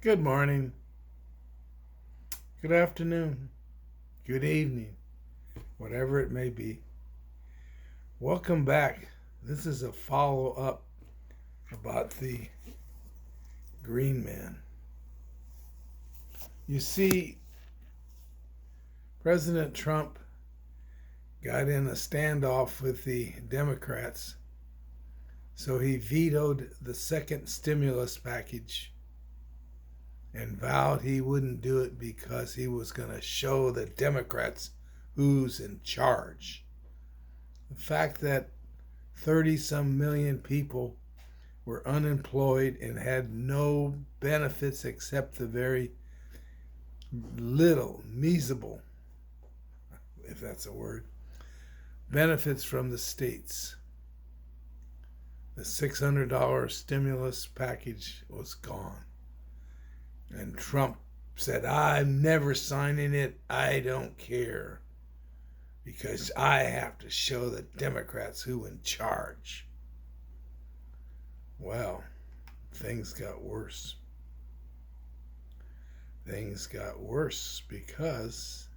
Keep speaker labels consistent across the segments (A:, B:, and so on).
A: Good morning, good afternoon, good evening, whatever it may be. Welcome back. This is a follow up about the Green Man. You see, President Trump got in a standoff with the Democrats, so he vetoed the second stimulus package and vowed he wouldn't do it because he was going to show the Democrats who's in charge. The fact that 30 some million people were unemployed and had no benefits except the very little, measable, if that's a word, benefits from the states. The $600 stimulus package was gone. And Trump said, I'm never signing it. I don't care. Because I have to show the Democrats who's in charge. Well, things got worse. Things got worse because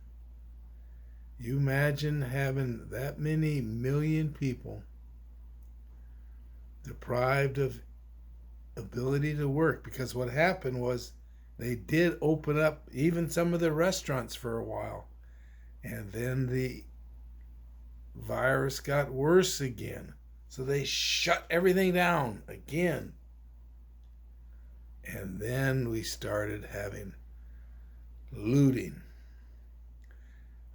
A: you imagine having that many million people deprived of ability to work. Because what happened was they did open up even some of the restaurants for a while. And then the virus got worse again. So they shut everything down again. And then we started having looting.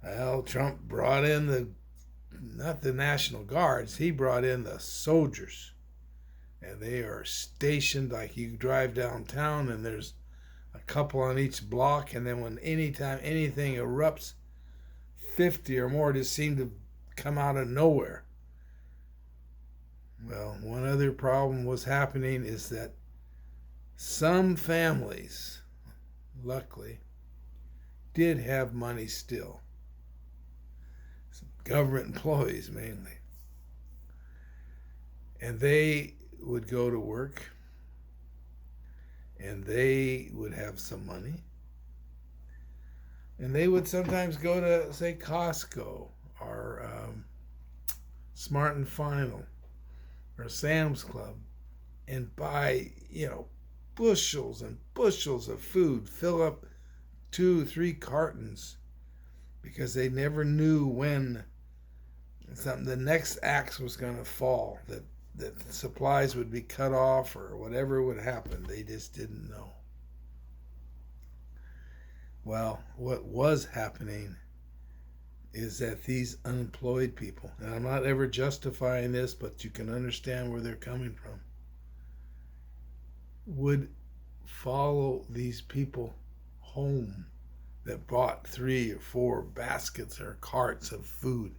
A: Well, Trump brought in not the National Guards, he brought in the soldiers. And they are stationed like you drive downtown and there's a couple on each block, and then when anytime anything erupts, 50 or more just seem to come out of nowhere. Well, one other problem was happening is that some families, luckily, did have money still. Some government employees mainly. And they would go to work and they would have some money. And they would sometimes go to, say, Costco or Smart and Final or Sam's Club and buy, bushels and bushels of food, fill up 2-3 cartons, because they never knew when the next axe was going to fall, that supplies would be cut off or whatever would happen. They just didn't know. Well, what was happening is that these unemployed people, and I'm not ever justifying this, but you can understand where they're coming from, would follow these people home that bought 3 or 4 baskets or carts of food,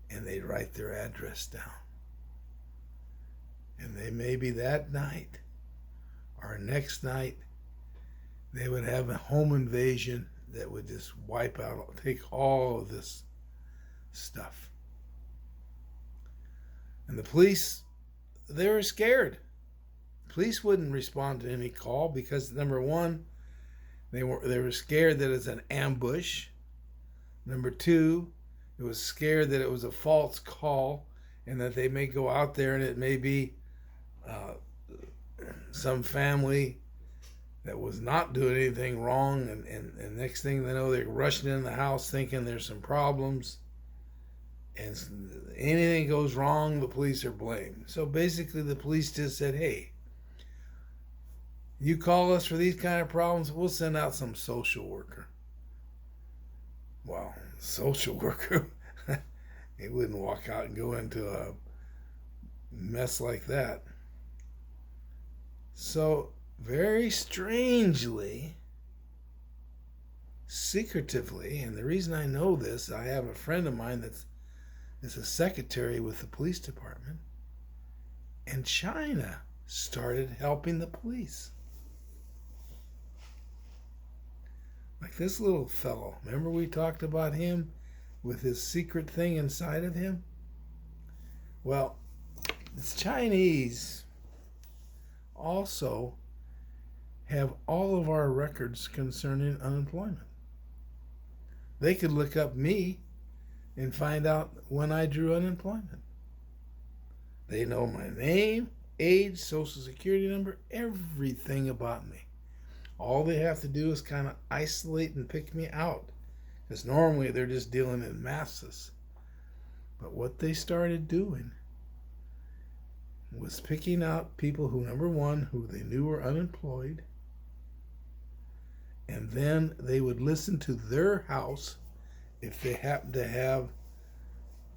A: and they'd write their address down. And they maybe that night or next night, they would have a home invasion that would just wipe out, take all of this stuff. And the police, they were scared. Police wouldn't respond to any call because, number one, they were scared that it's an ambush. Number two, it was scared that it was a false call and that they may go out there and it may be some family that was not doing anything wrong, and next thing they know, they're rushing in the house thinking there's some problems, and anything goes wrong, the police are blamed. So basically the police just said, hey, you call us for these kind of problems, we'll send out some social worker. Well, social worker, he wouldn't walk out and go into a mess like that. So very strangely, secretively, and the reason I know this, I have a friend of mine that's a secretary with the police department, and China started helping the police. Like this little fellow, remember we talked about him with his secret thing inside of him? Well, the Chinese also have all of our records concerning unemployment. They could look up me and find out when I drew unemployment. They know my name, age, social security number, everything about me. All they have to do is kind of isolate and pick me out, because normally they're just dealing in masses. But what they started doing was picking out people who, number one, who they knew were unemployed, and then they would listen to their house if they happened to have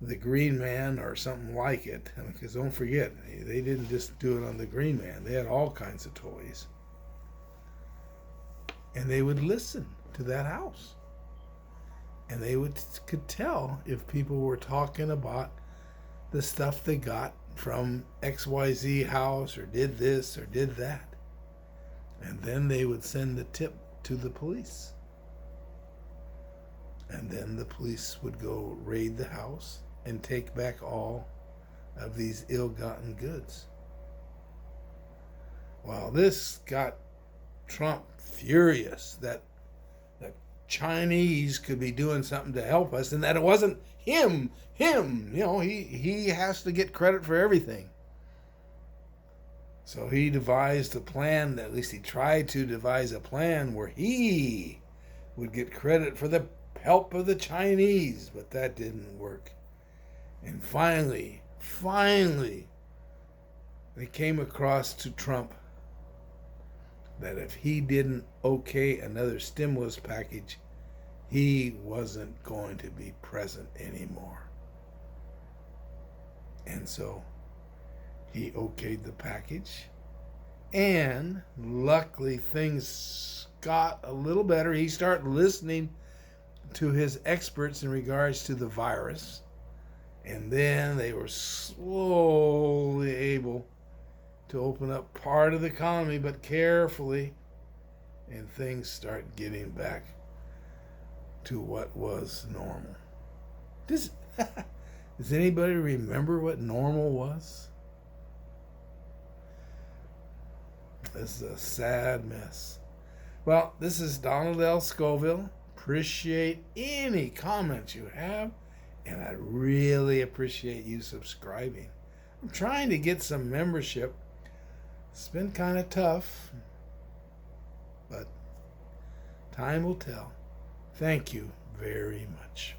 A: the Green Man or something like it. Because don't forget, they didn't just do it on the Green Man. They had all kinds of toys. And they would listen to that house. And they could tell if people were talking about the stuff they got from XYZ house, or did this or did that. And then they would send the tip to the police. And then the police would go raid the house and take back all of these ill-gotten goods. Well, this got Trump furious that the Chinese could be doing something to help us, and that it wasn't him. He has to get credit for everything. So he devised a plan, at least he tried to devise a plan where he would get credit for the help of the Chinese, but that didn't work. And finally, they came across to Trump that if he didn't okay another stimulus package, he wasn't going to be president anymore. And so he okayed the package, and luckily things got a little better. He started listening to his experts in regards to the virus, and then they were slowly able to open up part of the economy, but carefully, and things start getting back to what was normal. Does anybody remember what normal was? This is a sad mess. Well, this is Donald L. Scoville. Appreciate any comments you have, and I really appreciate you subscribing. I'm trying to get some membership. It's been kind of tough, but time will tell. Thank you very much.